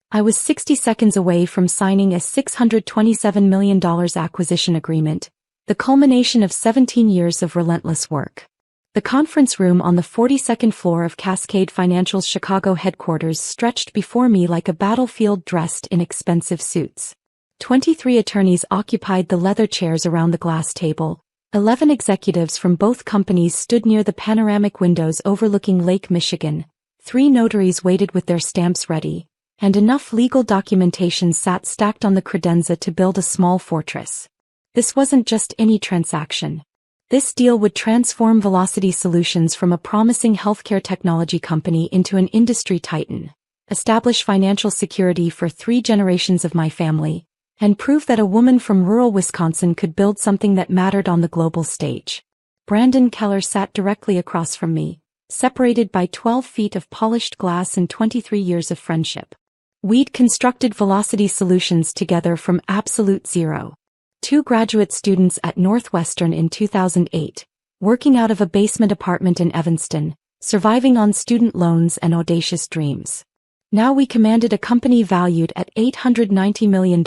I was 60 seconds away from signing a $627 million acquisition agreement, the culmination of 17 years of relentless work. The conference room on the 42nd floor of Cascade Financial's Chicago headquarters stretched before me like a battlefield dressed in expensive suits. 23 attorneys occupied the leather chairs around the glass table. 11 executives from both companies stood near the panoramic windows overlooking Lake Michigan. 3 notaries waited with their stamps ready, and enough legal documentation sat stacked on the credenza to build a small fortress. This wasn't just any transaction. This deal would transform Velocity Solutions from a promising healthcare technology company into an industry titan, establish financial security for 3 generations of my family, and prove that a woman from rural Wisconsin could build something that mattered on the global stage. Brandon Keller sat directly across from me, separated by 12 feet of polished glass and 23 years of friendship. We'd constructed Velocity Solutions together from absolute zero. 2 graduate students at Northwestern in 2008, working out of a basement apartment in Evanston, surviving on student loans and audacious dreams. Now we commanded a company valued at $890 million,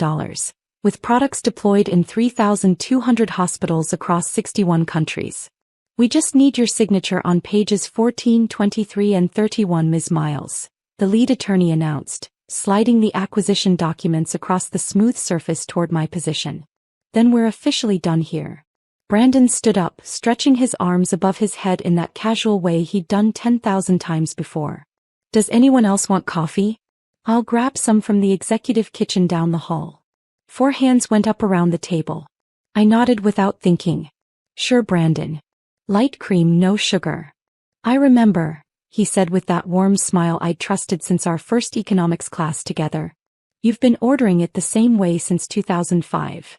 with products deployed in 3,200 hospitals across 61 countries. We just need your signature on pages 14, 23 and 31, Ms. Miles, the lead attorney announced, sliding the acquisition documents across the smooth surface toward my position. Then we're officially done here. Brandon stood up, stretching his arms above his head in that casual way he'd done 10,000 times before. Does anyone else want coffee? I'll grab some from the executive kitchen down the hall. 4 hands went up around the table. I nodded without thinking. Sure, Brandon. Light cream, no sugar. I remember, he said with that warm smile I'd trusted since our first economics class together. You've been ordering it the same way since 2005.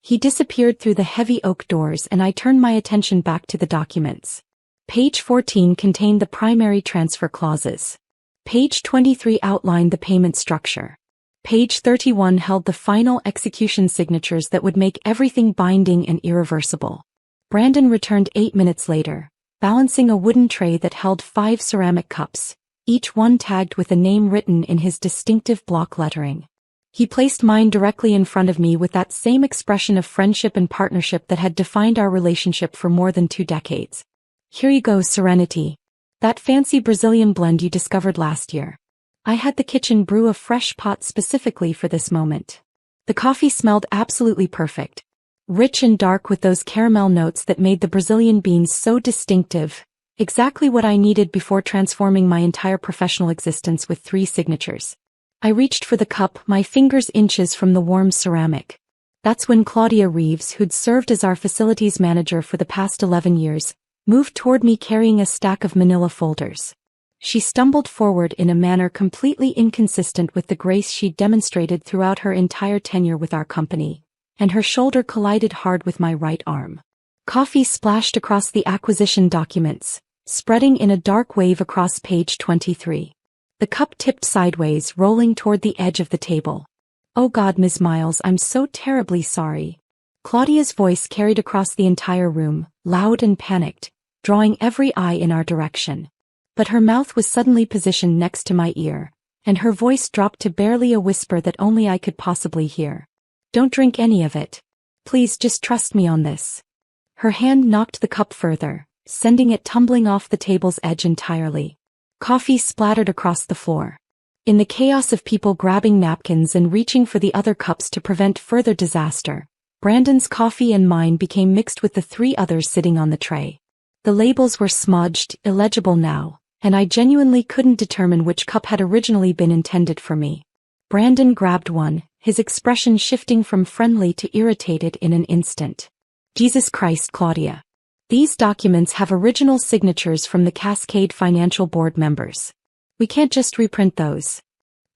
He disappeared through the heavy oak doors and I turned my attention back to the documents. Page 14 contained the primary transfer clauses. Page 23 outlined the payment structure. Page 31 held the final execution signatures that would make everything binding and irreversible. Brandon returned 8 minutes later, balancing a wooden tray that held 5 ceramic cups, each one tagged with a name written in his distinctive block lettering. He placed mine directly in front of me with that same expression of friendship and partnership that had defined our relationship for more than 2 decades. Here you go, Serenity. That fancy Brazilian blend you discovered last year. I had the kitchen brew a fresh pot specifically for this moment. The coffee smelled absolutely perfect. Rich and dark with those caramel notes that made the Brazilian beans so distinctive. Exactly what I needed before transforming my entire professional existence with 3 signatures. I reached for the cup, my fingers inches from the warm ceramic. That's when Claudia Reeves, who'd served as our facilities manager for the past 11 years, moved toward me carrying a stack of manila folders. She stumbled forward in a manner completely inconsistent with the grace she'd demonstrated throughout her entire tenure with our company, and her shoulder collided hard with my right arm. Coffee splashed across the acquisition documents, spreading in a dark wave across page 23. The cup tipped sideways, rolling toward the edge of the table. Oh God, Ms. Miles, I'm so terribly sorry. Claudia's voice carried across the entire room, loud and panicked, drawing every eye in our direction. But her mouth was suddenly positioned next to my ear, and her voice dropped to barely a whisper that only I could possibly hear. Don't drink any of it. Please just trust me on this. Her hand knocked the cup further, sending it tumbling off the table's edge entirely. Coffee splattered across the floor. In the chaos of people grabbing napkins and reaching for the other cups to prevent further disaster, Brandon's coffee and mine became mixed with the 3 others sitting on the tray. The labels were smudged, illegible now, and I genuinely couldn't determine which cup had originally been intended for me. Brandon grabbed one, his expression shifting from friendly to irritated in an instant. Jesus Christ, Claudia. These documents have original signatures from the Cascade Financial Board members. We can't just reprint those.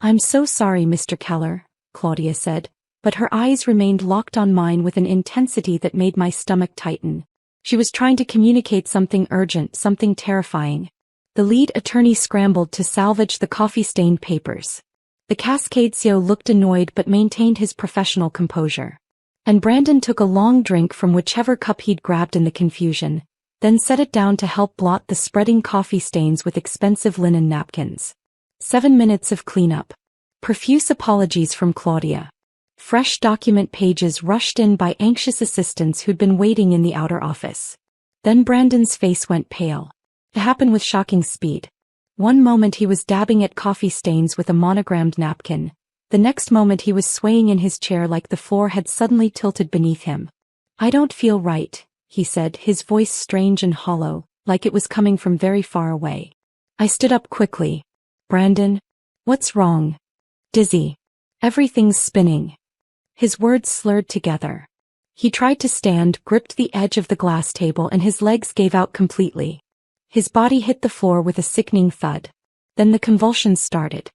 I'm so sorry, Mr. Keller, Claudia said, but her eyes remained locked on mine with an intensity that made my stomach tighten. She was trying to communicate something urgent, something terrifying. The lead attorney scrambled to salvage the coffee-stained papers. The Cascade CEO looked annoyed but maintained his professional composure. And Brandon took a long drink from whichever cup he'd grabbed in the confusion, then set it down to help blot the spreading coffee stains with expensive linen napkins. 7 minutes of cleanup. Profuse apologies from Claudia. Fresh document pages rushed in by anxious assistants who'd been waiting in the outer office. Then Brandon's face went pale. It happened with shocking speed. One moment he was dabbing at coffee stains with a monogrammed napkin. The next moment he was swaying in his chair like the floor had suddenly tilted beneath him. "I don't feel right," he said, his voice strange and hollow, like it was coming from very far away. I stood up quickly. "Brandon? What's wrong?" "Dizzy. Everything's spinning." His words slurred together. He tried to stand, gripped the edge of the glass table, and his legs gave out completely. His body hit the floor with a sickening thud. Then the convulsions started.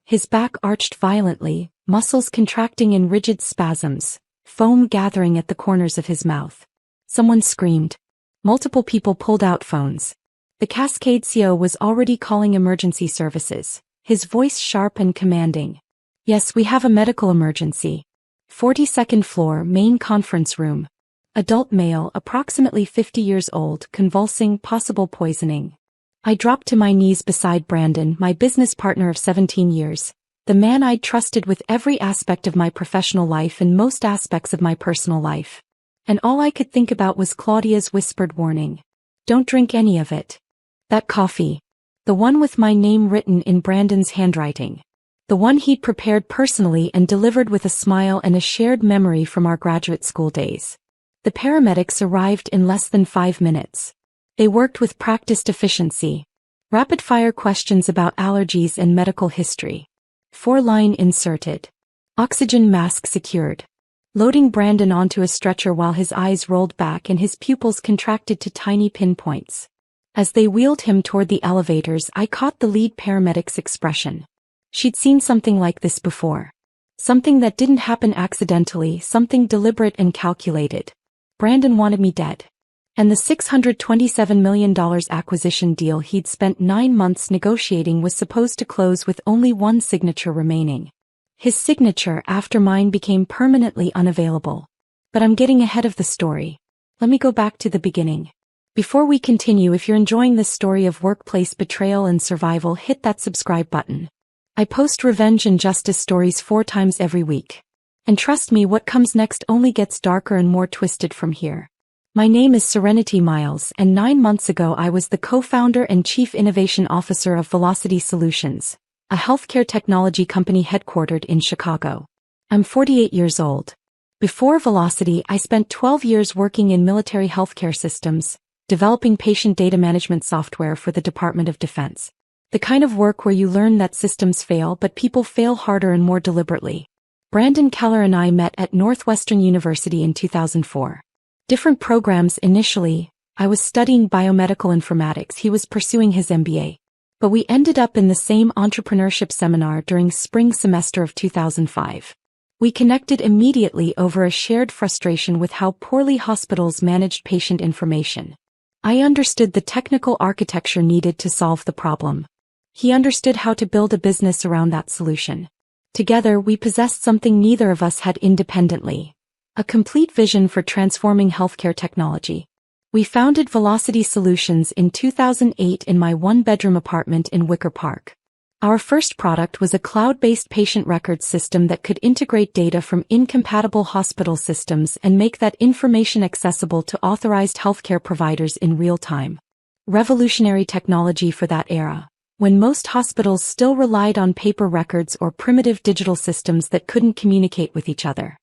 His back arched violently, muscles contracting in rigid spasms, foam gathering at the corners of his mouth. Someone screamed. Multiple people pulled out phones. The Cascade CO was already calling emergency services, his voice sharp and commanding. "Yes, we have a medical emergency. 42nd floor, main conference room. Adult male, approximately 50 years old, convulsing, possible poisoning." I dropped to my knees beside Brandon, my business partner of 17 years, the man I'd trusted with every aspect of my professional life and most aspects of my personal life. And all I could think about was Claudia's whispered warning. "Don't drink any of it. That coffee. The one with my name written in Brandon's handwriting. The one he'd prepared personally and delivered with a smile and a shared memory from our graduate school days." The paramedics arrived in less than 5 minutes. They worked with practiced efficiency. Rapid-fire questions about allergies and medical history. 4-line inserted. Oxygen mask secured. Loading Brandon onto a stretcher while his eyes rolled back and his pupils contracted to tiny pinpoints. As they wheeled him toward the elevators, I caught the lead paramedic's expression. She'd seen something like this before. Something that didn't happen accidentally, something deliberate and calculated. Brandon wanted me dead. And the $627 million acquisition deal he'd spent 9 months negotiating was supposed to close with only one signature remaining. His signature after mine became permanently unavailable. But I'm getting ahead of the story. Let me go back to the beginning. Before we continue, if you're enjoying this story of workplace betrayal and survival, hit that subscribe button. I post revenge and justice stories 4 times every week. And trust me, what comes next only gets darker and more twisted from here. My name is Serenity Miles, and 9 months ago I was the co-founder and chief innovation officer of Velocity Solutions, a healthcare technology company headquartered in Chicago. I'm 48 years old. Before Velocity, I spent 12 years working in military healthcare systems, developing patient data management software for the Department of Defense. The kind of work where you learn that systems fail, but people fail harder and more deliberately. Brandon Keller and I met at Northwestern University in 2004. Different programs initially. I was studying biomedical informatics, he was pursuing his MBA. But we ended up in the same entrepreneurship seminar during spring semester of 2005. We connected immediately over a shared frustration with how poorly hospitals managed patient information. I understood the technical architecture needed to solve the problem. He understood how to build a business around that solution. Together we possessed something neither of us had independently. A complete vision for transforming healthcare technology. We founded Velocity Solutions in 2008 in my 1-bedroom apartment in Wicker Park. Our first product was a cloud-based patient records system that could integrate data from incompatible hospital systems and make that information accessible to authorized healthcare providers in real time. Revolutionary technology for that era, when most hospitals still relied on paper records or primitive digital systems that couldn't communicate with each other.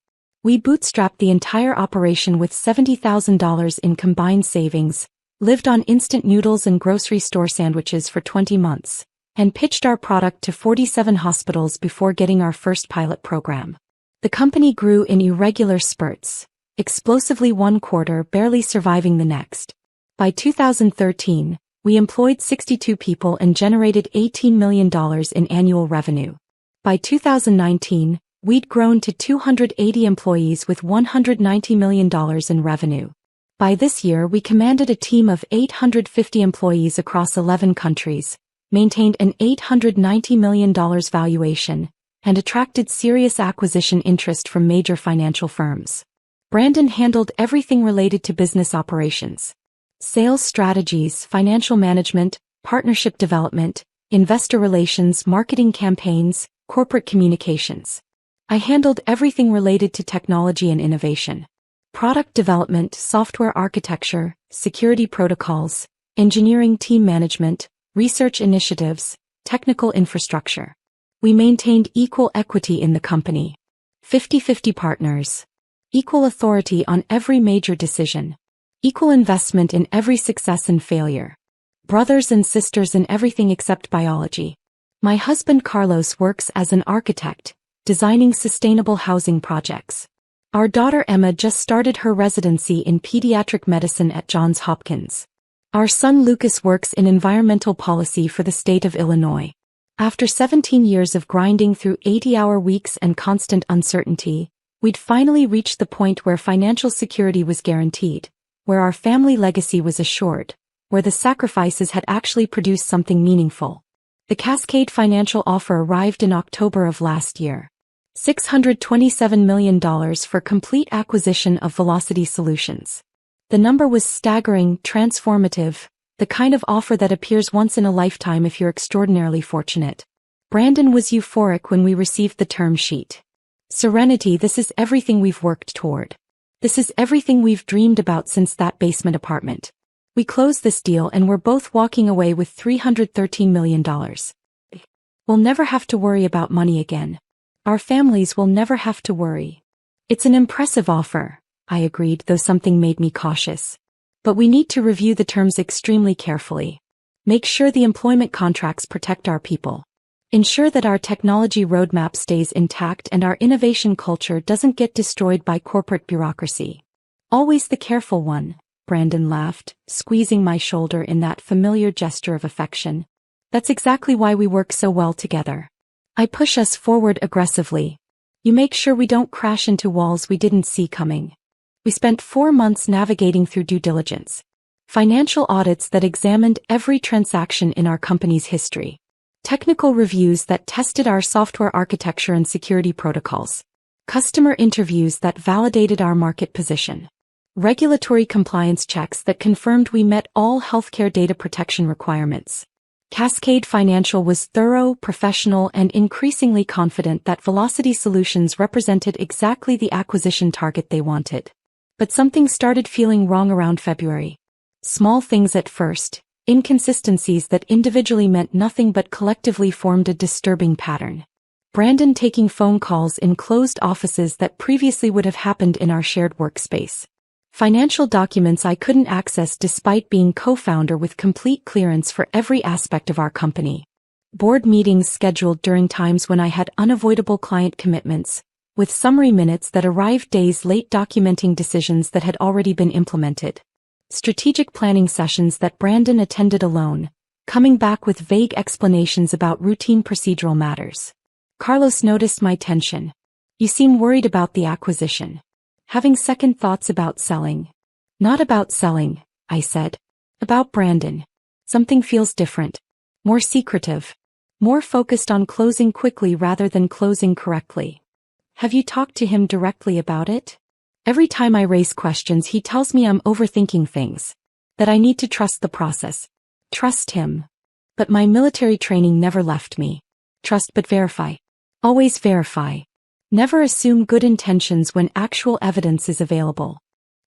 We bootstrapped the entire operation with $70,000 in combined savings, lived on instant noodles and grocery store sandwiches for 20 months, and pitched our product to 47 hospitals before getting our first pilot program. The company grew in irregular spurts, explosively one quarter, barely surviving the next. By 2013, we employed 62 people and generated $18 million in annual revenue. By 2019, we'd grown to 280 employees with $190 million in revenue. By this year, we commanded a team of 850 employees across 11 countries, maintained an $890 million valuation, and attracted serious acquisition interest from major financial firms. Brandon handled everything related to business operations. Sales strategies, financial management, partnership development, investor relations, marketing campaigns, corporate communications. I handled everything related to technology and innovation. Product development, software architecture, security protocols, engineering team management, research initiatives, technical infrastructure. We maintained equal equity in the company. 50-50 partners. Equal authority on every major decision. Equal investment in every success and failure. Brothers and sisters in everything except biology. My husband Carlos works as an architect, designing sustainable housing projects. Our daughter Emma just started her residency in pediatric medicine at Johns Hopkins. Our son Lucas works in environmental policy for the state of Illinois. After 17 years of grinding through 80-hour weeks and constant uncertainty, we'd finally reached the point where financial security was guaranteed, where our family legacy was assured, where the sacrifices had actually produced something meaningful. The Cascade financial offer arrived in October of last year. $627 million for complete acquisition of Velocity Solutions. The number was staggering, transformative, the kind of offer that appears once in a lifetime if you're extraordinarily fortunate. Brandon was euphoric when we received the term sheet. Serenity, this is everything we've worked toward. This is everything we've dreamed about since that basement apartment. We closed this deal and we're both walking away with $313 million. We'll never have to worry about money again. Our families will never have to worry. It's an impressive offer, I agreed, though something made me cautious. But we need to review the terms extremely carefully. Make sure the employment contracts protect our people. Ensure that our technology roadmap stays intact and our innovation culture doesn't get destroyed by corporate bureaucracy. Always the careful one, Brandon laughed, squeezing my shoulder in that familiar gesture of affection. That's exactly why we work so well together. I push us forward aggressively. You make sure we don't crash into walls we didn't see coming. We spent 4 months navigating through due diligence. Financial audits that examined every transaction in our company's history. Technical reviews that tested our software architecture and security protocols. Customer interviews that validated our market position. Regulatory compliance checks that confirmed we met all healthcare data protection requirements. Cascade Financial was thorough, professional, and increasingly confident that Velocity Solutions represented exactly the acquisition target they wanted. But something started feeling wrong around February. Small things at first, inconsistencies that individually meant nothing but collectively formed a disturbing pattern. Brandon taking phone calls in closed offices that previously would have happened in our shared workspace. Financial documents I couldn't access despite being co-founder with complete clearance for every aspect of our company. Board meetings scheduled during times when I had unavoidable client commitments, with summary minutes that arrived days late documenting decisions that had already been implemented. Strategic planning sessions that Brandon attended alone, coming back with vague explanations about routine procedural matters. Carlos noticed my tension. You seem worried about the acquisition. Having second thoughts about selling. Not about selling, I said. About Brandon. Something feels different. More secretive. More focused on closing quickly rather than closing correctly. Have you talked to him directly about it? Every time I raise questions he tells me I'm overthinking things. That I need to trust the process. Trust him. But my military training never left me. Trust but verify. Always verify. Never assume good intentions when actual evidence is available.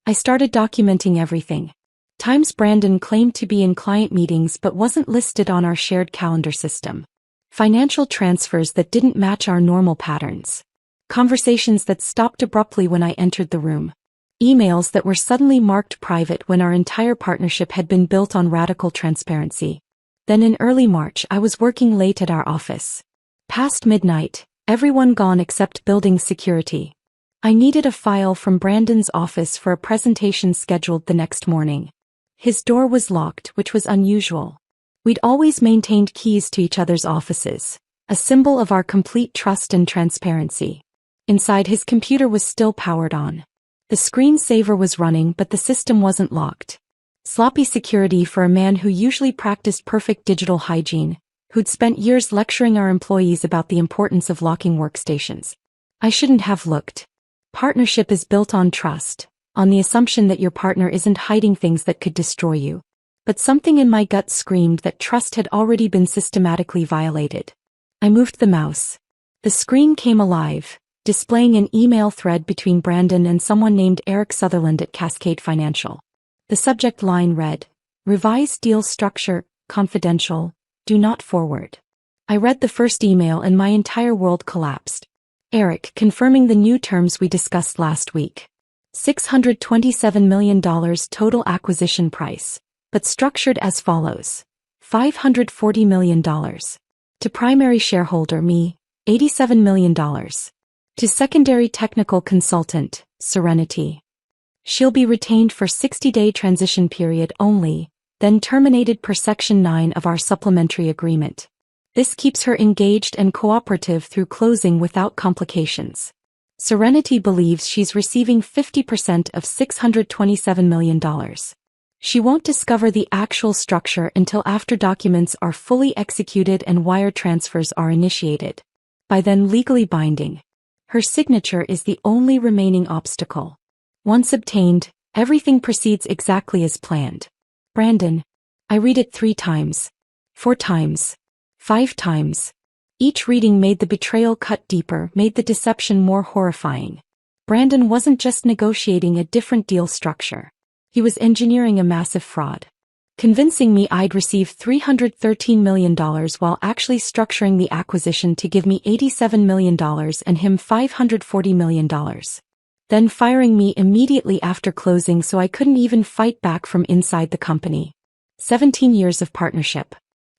I started documenting everything. Times Brandon claimed to be in client meetings but wasn't listed on our shared calendar system. Financial transfers that didn't match our normal patterns. Conversations that stopped abruptly when I entered the room. Emails that were suddenly marked private when our entire partnership had been built on radical transparency. Then in early March I was working late at our office. Past midnight. Everyone gone except building security. I needed a file from Brandon's office for a presentation scheduled the next morning. His door was locked, which was unusual. We'd always maintained keys to each other's offices, a symbol of our complete trust and transparency. Inside, his computer was still powered on. The screensaver was running, but the system wasn't locked. Sloppy security for a man who usually practiced perfect digital hygiene, who'd spent years lecturing our employees about the importance of locking workstations. I shouldn't have looked. Partnership is built on trust, on the assumption that your partner isn't hiding things that could destroy you. But something in my gut screamed that trust had already been systematically violated. I moved the mouse. The screen came alive, displaying an email thread between Brandon and someone named Eric Sutherland at Cascade Financial. The subject line read, "Revised deal structure, confidential, do not forward." I read the first email and my entire world collapsed. Eric confirming the new terms we discussed last week. $627 million total acquisition price, but structured as follows. $540 million. To primary shareholder me, $87 million. To secondary technical consultant, Serenity. She'll be retained for 60-day transition period only, then terminated per Section 9 of our supplementary agreement. This keeps her engaged and cooperative through closing without complications. Serenity believes she's receiving 50% of $627 million. She won't discover the actual structure until after documents are fully executed and wire transfers are initiated. By then legally binding. Her signature is the only remaining obstacle. Once obtained, everything proceeds exactly as planned. Brandon. I read it 3 times. 4 times. 5 times. Each reading made the betrayal cut deeper, made the deception more horrifying. Brandon wasn't just negotiating a different deal structure. He was engineering a massive fraud. Convincing me I'd receive $313 million while actually structuring the acquisition to give me $87 million and him $540 million. Then firing me immediately after closing so I couldn't even fight back from inside the company. 17 years of partnership.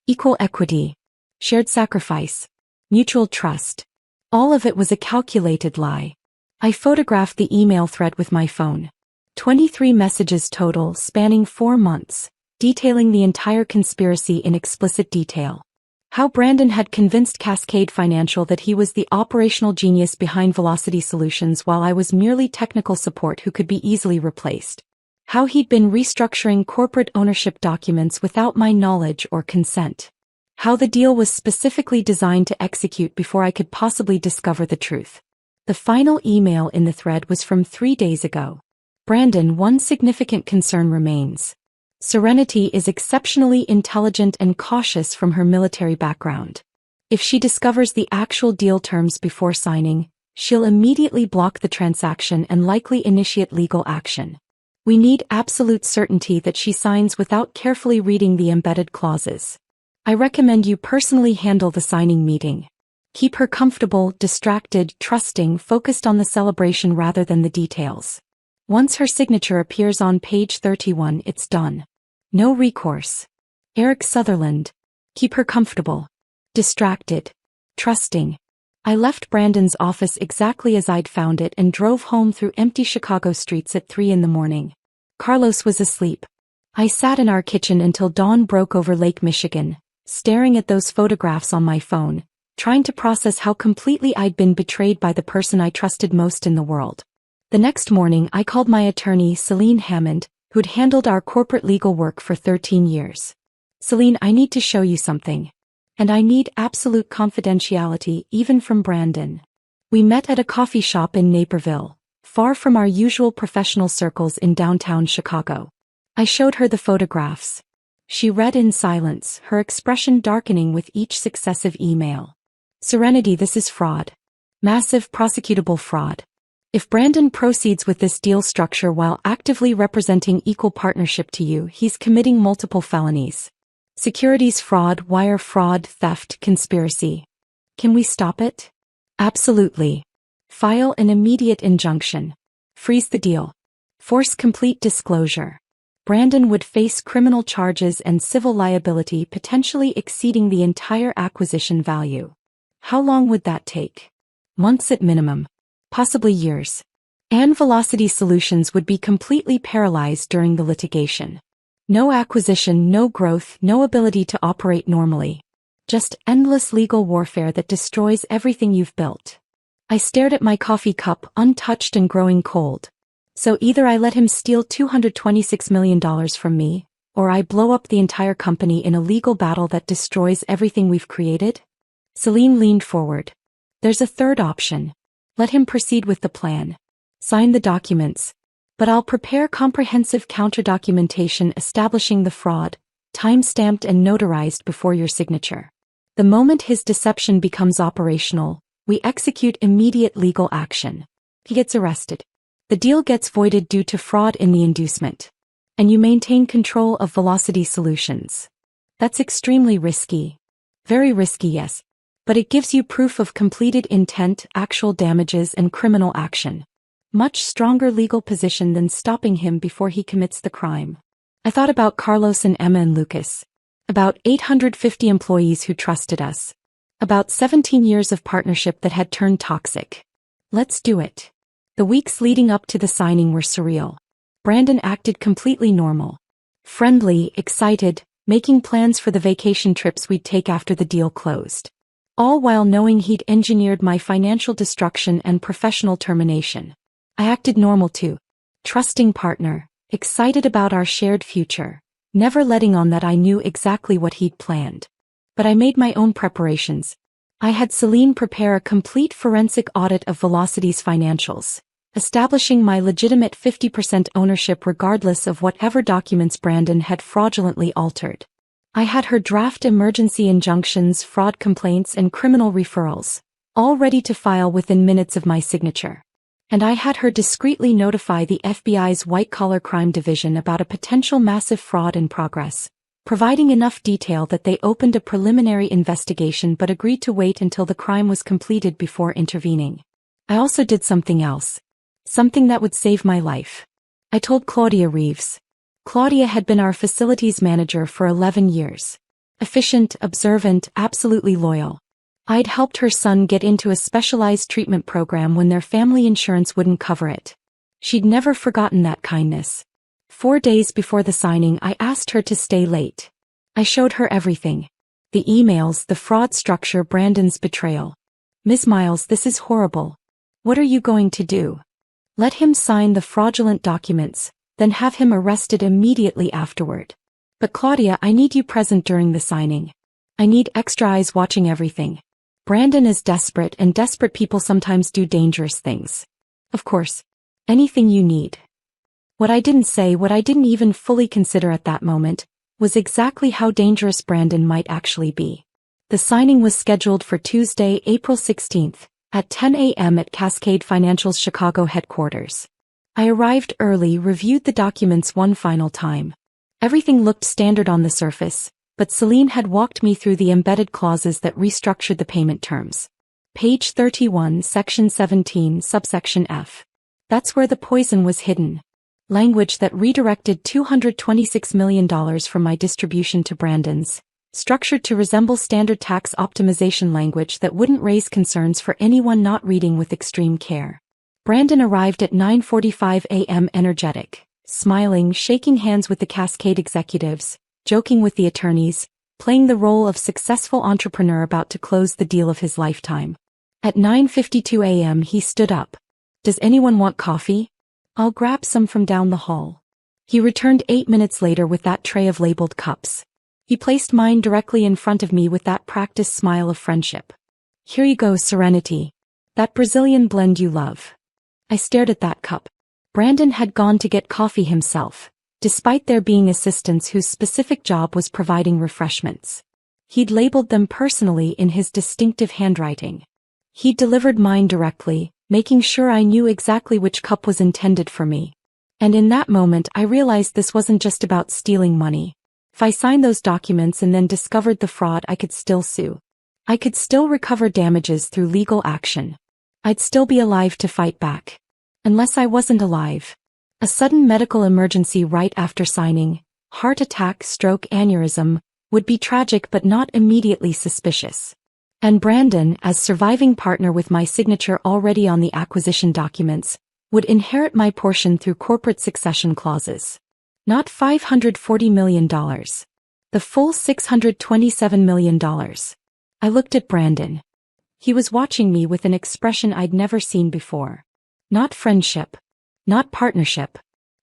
Equal equity. Shared sacrifice. Mutual trust. All of it was a calculated lie. I photographed the email thread with my phone. 23 messages total spanning 4 months, detailing the entire conspiracy in explicit detail. How Brandon had convinced Cascade Financial that he was the operational genius behind Velocity Solutions while I was merely technical support who could be easily replaced. How he'd been restructuring corporate ownership documents without my knowledge or consent. How the deal was specifically designed to execute before I could possibly discover the truth. The final email in the thread was from 3 days ago. Brandon, one significant concern remains. Serenity is exceptionally intelligent and cautious from her military background. If she discovers the actual deal terms before signing, she'll immediately block the transaction and likely initiate legal action. We need absolute certainty that she signs without carefully reading the embedded clauses. I recommend you personally handle the signing meeting. Keep her comfortable, distracted, trusting, focused on the celebration rather than the details. Once her signature appears on page 31, it's done. No recourse. Eric Sutherland. Keep her comfortable. Distracted. Trusting. I left Brandon's office exactly as I'd found it and drove home through empty Chicago streets at 3 in the morning. Carlos was asleep. I sat in our kitchen until dawn broke over Lake Michigan, staring at those photographs on my phone, trying to process how completely I'd been betrayed by the person I trusted most in the world. The next morning I called my attorney, Celine Hammond, who'd handled our corporate legal work for 13 years. Celine, I need to show you something. And I need absolute confidentiality, even from Brandon. We met at a coffee shop in Naperville, far from our usual professional circles in downtown Chicago. I showed her the photographs. She read in silence, her expression darkening with each successive email. Serenity, this is fraud. Massive prosecutable fraud. If Brandon proceeds with this deal structure while actively representing equal partnership to you, he's committing multiple felonies. Securities fraud, wire fraud, theft, conspiracy. Can we stop it? Absolutely. File an immediate injunction. Freeze the deal. Force complete disclosure. Brandon would face criminal charges and civil liability potentially exceeding the entire acquisition value. How long would that take? Months at minimum. Possibly years. And Velocity Solutions would be completely paralyzed during the litigation. No acquisition, no growth, no ability to operate normally. Just endless legal warfare that destroys everything you've built. I stared at my coffee cup, untouched and growing cold. So either I let him steal $226 million from me, or I blow up the entire company in a legal battle that destroys everything we've created? Celine leaned forward. There's a third option. Let him proceed with the plan. Sign the documents. But I'll prepare comprehensive counter-documentation establishing the fraud, time-stamped and notarized before your signature. The moment his deception becomes operational, We execute immediate legal action. He gets arrested. The deal gets voided due to fraud in the inducement. And you maintain control of Velocity Solutions. That's extremely risky. Very risky, yes. But it gives you proof of completed intent, actual damages, and criminal action. Much stronger legal position than stopping him before he commits the crime. I thought about Carlos and Emma and Lucas. About 850 employees who trusted us. About 17 years of partnership that had turned toxic. Let's do it. The weeks leading up to the signing were surreal. Brandon acted completely normal. Friendly, excited, making plans for the vacation trips we'd take after the deal closed. All while knowing he'd engineered my financial destruction and professional termination. I acted normal too. Trusting partner, excited about our shared future, never letting on that I knew exactly what he'd planned. But I made my own preparations. I had Celine prepare a complete forensic audit of Velocity's financials, establishing my legitimate 50% ownership regardless of whatever documents Brandon had fraudulently altered. I had her draft emergency injunctions, fraud complaints, and criminal referrals, all ready to file within minutes of my signature. And I had her discreetly notify the FBI's white-collar crime division about a potential massive fraud in progress, providing enough detail that they opened a preliminary investigation but agreed to wait until the crime was completed before intervening. I also did something else. Something that would save my life. I told Claudia Reeves. Claudia had been our facilities manager for 11 years. Efficient, observant, absolutely loyal. I'd helped her son get into a specialized treatment program when their family insurance wouldn't cover it. She'd never forgotten that kindness. 4 days before the signing, I asked her to stay late. I showed her everything. The emails, the fraud structure, Brandon's betrayal. Ms. Miles, this is horrible. What are you going to do? Let him sign the fraudulent documents, then have him arrested immediately afterward. But Claudia, I need you present during the signing. I need extra eyes watching everything. Brandon is desperate, and desperate people sometimes do dangerous things. Of course. Anything you need. What I didn't say, what I didn't even fully consider at that moment, was exactly how dangerous Brandon might actually be. The signing was scheduled for Tuesday, April 16th, at 10 a.m. at Cascade Financial's Chicago headquarters. I arrived early, reviewed the documents one final time. Everything looked standard on the surface, but Celine had walked me through the embedded clauses that restructured the payment terms. Page 31, Section 17, Subsection F. That's where the poison was hidden. Language that redirected $226 million from my distribution to Brandon's, structured to resemble standard tax optimization language that wouldn't raise concerns for anyone not reading with extreme care. Brandon arrived at 9:45 a.m. energetic, smiling, shaking hands with the Cascade executives, joking with the attorneys, playing the role of successful entrepreneur about to close the deal of his lifetime. At 9:52 a.m. he stood up. Does anyone want coffee? I'll grab some from down the hall. He returned 8 minutes later with that tray of labeled cups. He placed mine directly in front of me with that practiced smile of friendship. Here you go, Serenity. That Brazilian blend you love. I stared at that cup. Brandon had gone to get coffee himself, despite there being assistants whose specific job was providing refreshments. He'd labeled them personally in his distinctive handwriting. He'd delivered mine directly, making sure I knew exactly which cup was intended for me. And in that moment I realized this wasn't just about stealing money. If I signed those documents and then discovered the fraud, I could still sue. I could still recover damages through legal action. I'd still be alive to fight back. Unless I wasn't alive. A sudden medical emergency right after signing, heart attack, stroke, aneurysm, would be tragic but not immediately suspicious. And Brandon, as surviving partner with my signature already on the acquisition documents, would inherit my portion through corporate succession clauses. Not $540 million. The full $627 million. I looked at Brandon. He was watching me with an expression I'd never seen before. Not friendship. Not partnership.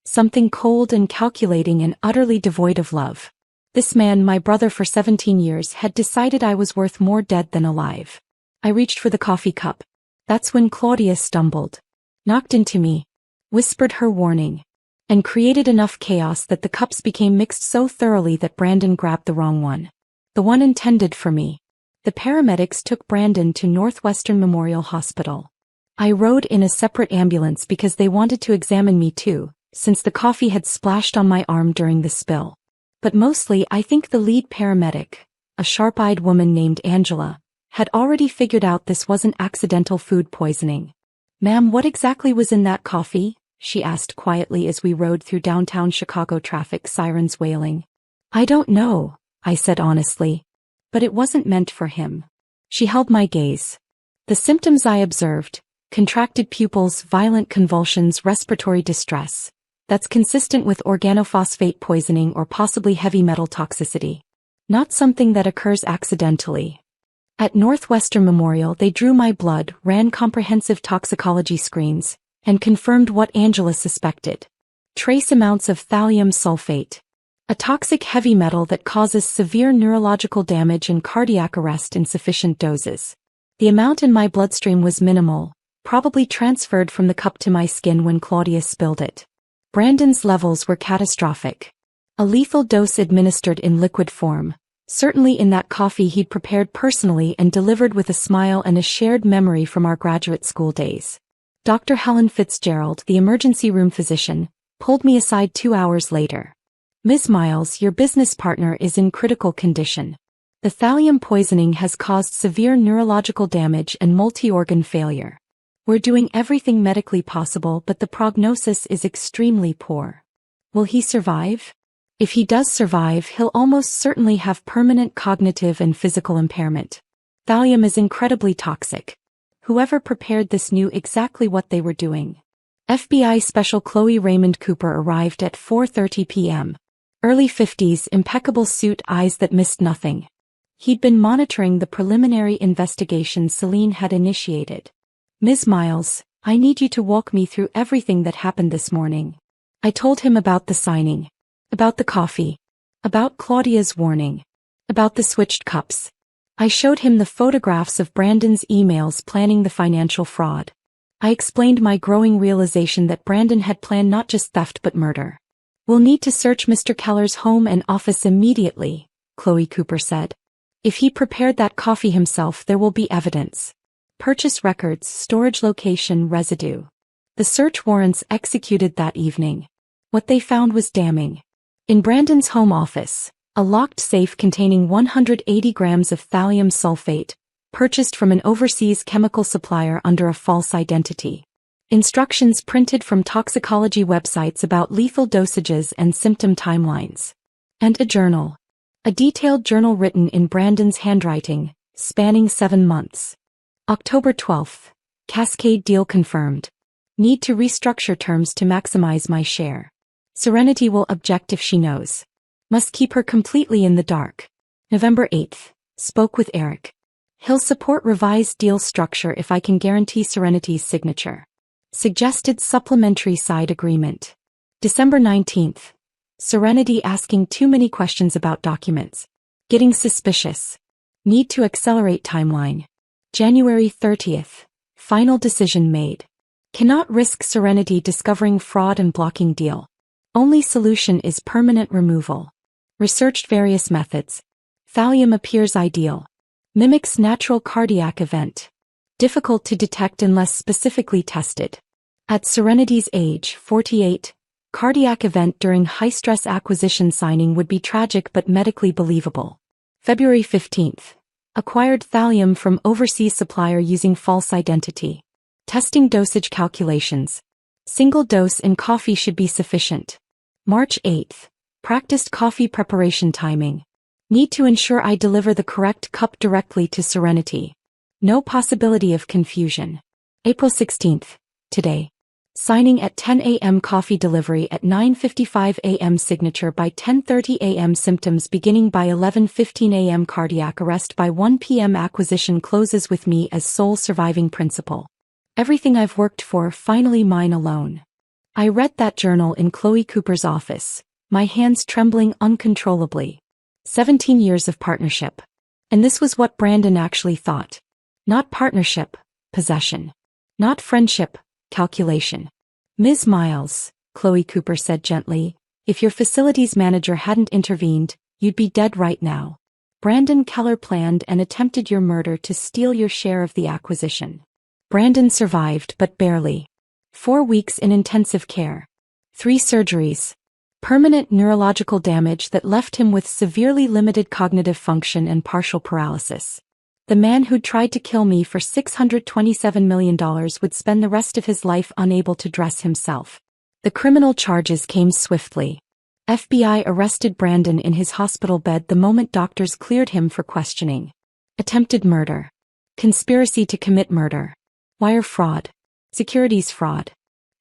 Something cold and calculating and utterly devoid of love. This man, my brother for 17 years, had decided I was worth more dead than alive. I reached for the coffee cup. That's when Claudia stumbled. Knocked into me. Whispered her warning. And created enough chaos that the cups became mixed so thoroughly that Brandon grabbed the wrong one. The one intended for me. The paramedics took Brandon to Northwestern Memorial Hospital. I rode in a separate ambulance because they wanted to examine me too, since the coffee had splashed on my arm during the spill. But mostly I think the lead paramedic, a sharp-eyed woman named Angela, had already figured out this wasn't accidental food poisoning. "Ma'am, what exactly was in that coffee?" she asked quietly as we rode through downtown Chicago traffic, sirens wailing. "I don't know," I said honestly. "But it wasn't meant for him." She held my gaze. "The symptoms I observed: contracted pupils, violent convulsions, respiratory distress. That's consistent with organophosphate poisoning or possibly heavy metal toxicity. Not something that occurs accidentally." At Northwestern Memorial they drew my blood, ran comprehensive toxicology screens, and confirmed what Angela suspected. Trace amounts of thallium sulfate, a toxic heavy metal that causes severe neurological damage and cardiac arrest in sufficient doses. The amount in my bloodstream was minimal, probably transferred from the cup to my skin when Claudia spilled it. Brandon's levels were catastrophic. A lethal dose administered in liquid form, certainly in that coffee he'd prepared personally and delivered with a smile and a shared memory from our graduate school days. Dr. Helen Fitzgerald, the emergency room physician, pulled me aside 2 hours later. "Ms. Miles, your business partner is in critical condition. The thallium poisoning has caused severe neurological damage and multi-organ failure. We're doing everything medically possible, but the prognosis is extremely poor. Will he survive? If he does survive, he'll almost certainly have permanent cognitive and physical impairment. Thallium is incredibly toxic. Whoever prepared this knew exactly what they were doing." FBI Special Chloe Raymond Cooper arrived at 4:30 p.m. Early 50s, impeccable suit, eyes that missed nothing. He'd been monitoring the preliminary investigation Celine had initiated. "Ms. Miles, I need you to walk me through everything that happened this morning." I told him about the signing, about the coffee, about Claudia's warning, about the switched cups. I showed him the photographs of Brandon's emails planning the financial fraud. I explained my growing realization that Brandon had planned not just theft but murder. "We'll need to search Mr. Keller's home and office immediately," Chloe Cooper said. "If he prepared that coffee himself, there will be evidence. Purchase records, storage location, residue." The search warrants executed that evening. What they found was damning. In Brandon's home office, a locked safe containing 180 grams of thallium sulfate, purchased from an overseas chemical supplier under a false identity. Instructions printed from toxicology websites about lethal dosages and symptom timelines. And a journal. A detailed journal written in Brandon's handwriting, spanning 7 months. October 12th. Cascade deal confirmed. Need to restructure terms to maximize my share. Serenity will object if she knows. Must keep her completely in the dark. November 8th. Spoke with Eric. He'll support revised deal structure if I can guarantee Serenity's signature. Suggested supplementary side agreement. December 19th. Serenity asking too many questions about documents. Getting suspicious. Need to accelerate timeline. January 30th. Final decision made. Cannot risk Serenity discovering fraud and blocking deal. Only solution is permanent removal. Researched various methods. Thallium appears ideal. Mimics natural cardiac event. Difficult to detect unless specifically tested. At Serenity's age, 48, cardiac event during high-stress acquisition signing would be tragic but medically believable. February 15th. Acquired thallium from overseas supplier using false identity. Testing dosage calculations. Single dose in coffee should be sufficient. March 8th. Practiced coffee preparation timing. Need to ensure I deliver the correct cup directly to Serenity. No possibility of confusion. April 16th. Today. Signing at 10 a.m. Coffee delivery at 9:55 a.m. Signature by 10:30 a.m. Symptoms beginning by 11:15 a.m. Cardiac arrest by 1 p.m. Acquisition closes with me as sole surviving principal. Everything I've worked for finally mine alone. I read that journal in Chloe Cooper's office, my hands trembling uncontrollably. 17 years of partnership. And this was what Brandon actually thought. Not partnership, possession. Not friendship, calculation. "Ms. Miles," Chloe Cooper said gently, "if your facilities manager hadn't intervened, you'd be dead right now." Brandon Keller planned and attempted your murder to steal your share of the acquisition. Brandon survived, but barely. 4 weeks in intensive care. 3 surgeries. Permanent neurological damage that left him with severely limited cognitive function and partial paralysis. The man who'd tried to kill me for $627 million would spend the rest of his life unable to dress himself. The criminal charges came swiftly. FBI arrested Brandon in his hospital bed the moment doctors cleared him for questioning. Attempted murder. Conspiracy to commit murder. Wire fraud. Securities fraud.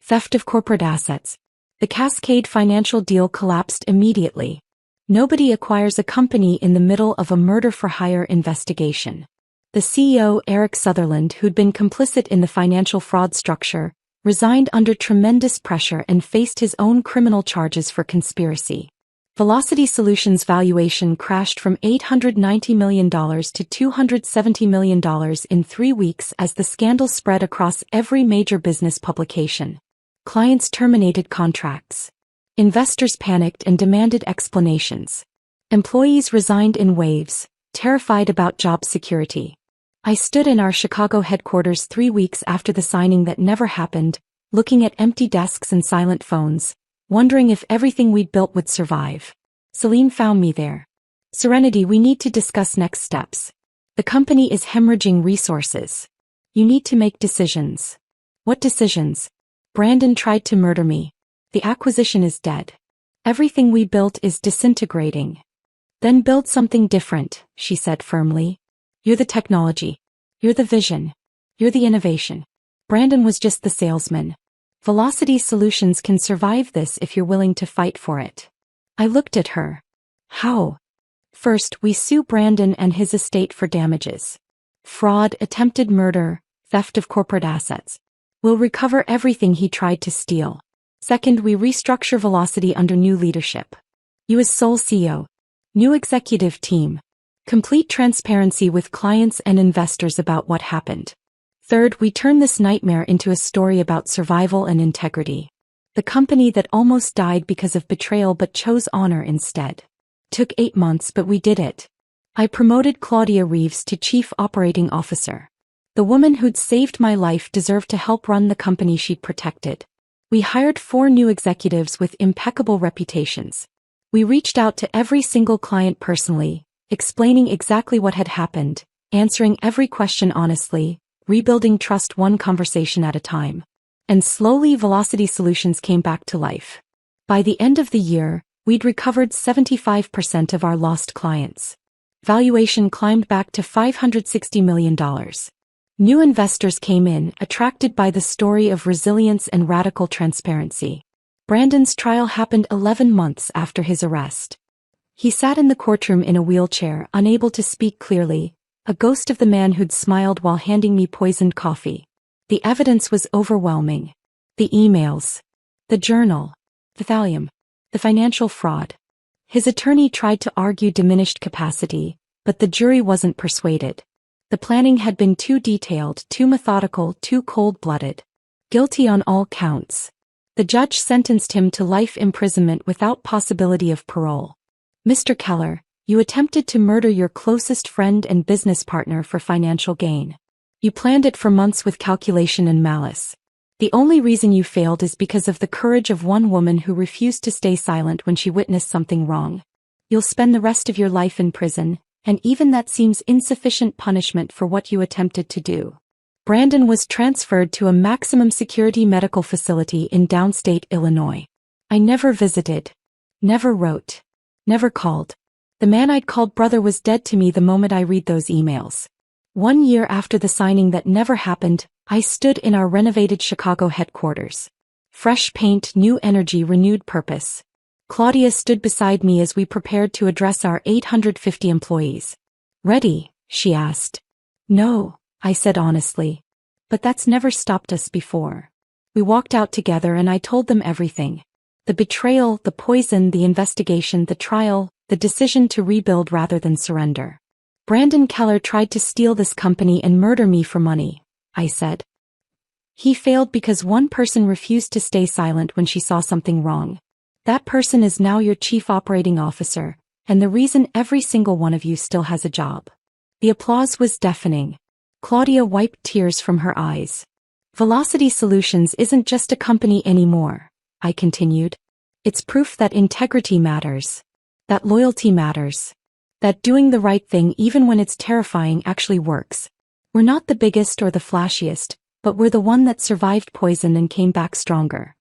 Theft of corporate assets. The Cascade financial deal collapsed immediately. Nobody acquires a company in the middle of a murder-for-hire investigation. The CEO, Eric Sutherland, who'd been complicit in the financial fraud structure, resigned under tremendous pressure and faced his own criminal charges for conspiracy. Velocity Solutions' valuation crashed from $890 million to $270 million in 3 weeks as the scandal spread across every major business publication. Clients terminated contracts. Investors panicked and demanded explanations. Employees resigned in waves, terrified about job security. I stood in our Chicago headquarters 3 weeks after the signing that never happened, looking at empty desks and silent phones, wondering if everything we'd built would survive. Celine found me there. Serenity, we need to discuss next steps. The company is hemorrhaging resources. You need to make decisions. What decisions? Brandon tried to murder me. The acquisition is dead. Everything we built is disintegrating. Then build something different, she said firmly. You're the technology. You're the vision. You're the innovation. Brandon was just the salesman. Velocity Solutions can survive this if you're willing to fight for it. I looked at her. How? First, we sue Brandon and his estate for damages. Fraud, attempted murder, theft of corporate assets. We'll recover everything he tried to steal. Second, we restructure Velocity under new leadership. You as sole CEO. New executive team. Complete transparency with clients and investors about what happened. Third, we turn this nightmare into a story about survival and integrity. The company that almost died because of betrayal but chose honor instead. Took 8 months, but we did it. I promoted Claudia Reeves to Chief Operating Officer. The woman who'd saved my life deserved to help run the company she'd protected. We hired 4 new executives with impeccable reputations. We reached out to every single client personally, explaining exactly what had happened, answering every question honestly, rebuilding trust one conversation at a time. And slowly Velocity Solutions came back to life. By the end of the year, we'd recovered 75% of our lost clients. Valuation climbed back to $560 million. New investors came in, attracted by the story of resilience and radical transparency. Brandon's trial happened 11 months after his arrest. He sat in the courtroom in a wheelchair, unable to speak clearly, a ghost of the man who'd smiled while handing me poisoned coffee. The evidence was overwhelming. The emails. The journal. The thallium. The financial fraud. His attorney tried to argue diminished capacity, but the jury wasn't persuaded. The planning had been too detailed, too methodical, too cold-blooded. Guilty on all counts. The judge sentenced him to life imprisonment without possibility of parole. Mr. Keller, you attempted to murder your closest friend and business partner for financial gain. You planned it for months with calculation and malice. The only reason you failed is because of the courage of one woman who refused to stay silent when she witnessed something wrong. You'll spend the rest of your life in prison, and even that seems insufficient punishment for what you attempted to do. Brandon was transferred to a maximum security medical facility in downstate Illinois. I never visited. Never wrote. Never called. The man I'd called brother was dead to me the moment I read those emails. 1 year after the signing that never happened, I stood in our renovated Chicago headquarters. Fresh paint, new energy, renewed purpose. Claudia stood beside me as we prepared to address our 850 employees. Ready? She asked. No, I said honestly. But that's never stopped us before. We walked out together and I told them everything. The betrayal, the poison, the investigation, the trial, the decision to rebuild rather than surrender. Brandon Keller tried to steal this company and murder me for money, I said. He failed because one person refused to stay silent when she saw something wrong. That person is now your chief operating officer, and the reason every single one of you still has a job." The applause was deafening. Claudia wiped tears from her eyes. "Velocity Solutions isn't just a company anymore," I continued. "It's proof that integrity matters. That loyalty matters. That doing the right thing even when it's terrifying actually works. We're not the biggest or the flashiest, but we're the one that survived poison and came back stronger."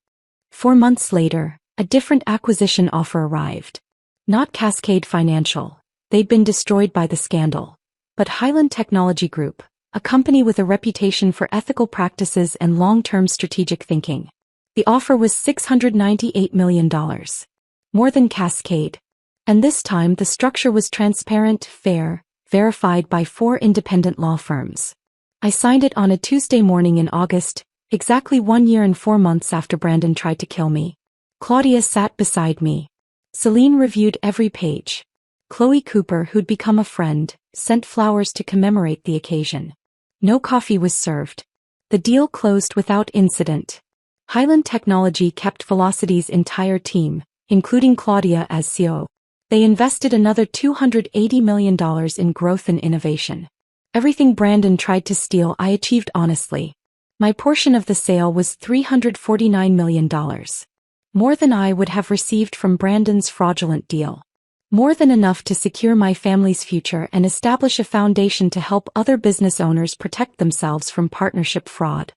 4 months later, a different acquisition offer arrived. Not Cascade Financial. They'd been destroyed by the scandal. But Highland Technology Group, a company with a reputation for ethical practices and long-term strategic thinking. The offer was $698 million. More than Cascade. And this time the structure was transparent, fair, verified by 4 independent law firms. I signed it on a Tuesday morning in August, exactly 1 year and 4 months after Brandon tried to kill me. Claudia sat beside me. Celine reviewed every page. Chloe Cooper, who'd become a friend, sent flowers to commemorate the occasion. No coffee was served. The deal closed without incident. Highland Technology kept Velocity's entire team, including Claudia as CEO. They invested another $280 million in growth and innovation. Everything Brandon tried to steal I achieved honestly. My portion of the sale was $349 million. More than I would have received from Brandon's fraudulent deal. More than enough to secure my family's future and establish a foundation to help other business owners protect themselves from partnership fraud.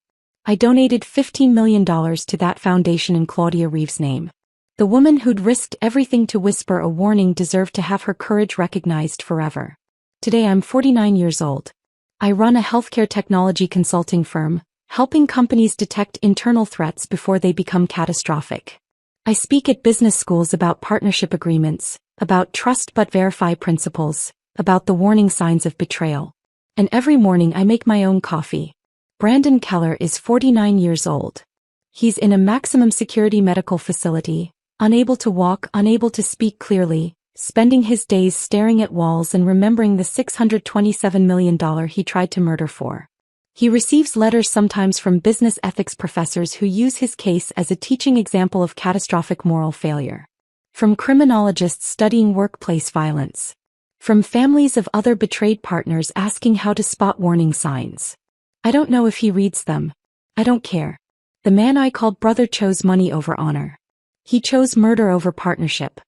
I donated $15 million to that foundation in Claudia Reeves' name. The woman who'd risked everything to whisper a warning deserved to have her courage recognized forever. Today I'm 49 years old. I run a healthcare technology consulting firm, helping companies detect internal threats before they become catastrophic. I speak at business schools about partnership agreements, about trust but verify principles, about the warning signs of betrayal. And every morning I make my own coffee. Brandon Keller is 49 years old. He's in a maximum security medical facility, unable to walk, unable to speak clearly, spending his days staring at walls and remembering the $627 million he tried to murder for. He receives letters sometimes from business ethics professors who use his case as a teaching example of catastrophic moral failure. From criminologists studying workplace violence. From families of other betrayed partners asking how to spot warning signs. I don't know if he reads them. I don't care. The man I called brother chose money over honor. He chose murder over partnership.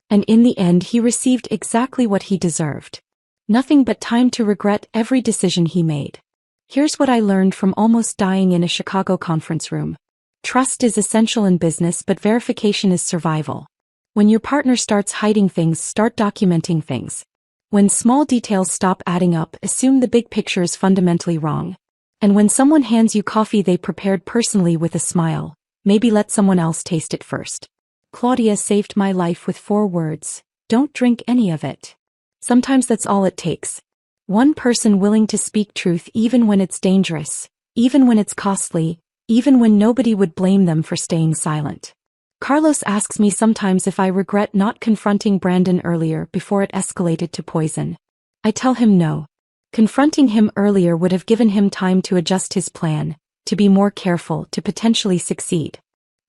And in the end he received exactly what he deserved. Nothing but time to regret every decision he made. Here's what I learned from almost dying in a Chicago conference room. Trust is essential in business, but verification is survival. When your partner starts hiding things, start documenting things. When small details stop adding up, assume the big picture is fundamentally wrong. And when someone hands you coffee they prepared personally with a smile, maybe let someone else taste it first. Claudia saved my life with 4 words. Don't drink any of it. Sometimes that's all it takes. One person willing to speak truth even when it's dangerous, even when it's costly, even when nobody would blame them for staying silent. Carlos asks me sometimes if I regret not confronting Brandon earlier before it escalated to poison. I tell him no. Confronting him earlier would have given him time to adjust his plan, to be more careful, to potentially succeed.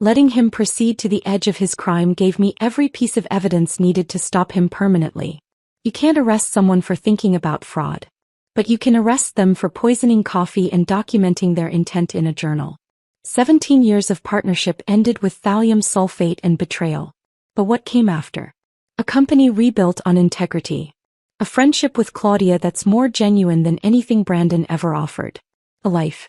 Letting him proceed to the edge of his crime gave me every piece of evidence needed to stop him permanently. You can't arrest someone for thinking about fraud. But you can arrest them for poisoning coffee and documenting their intent in a journal. 17 years of partnership ended with thallium sulfate and betrayal. But what came after? A company rebuilt on integrity. A friendship with Claudia that's more genuine than anything Brandon ever offered. A life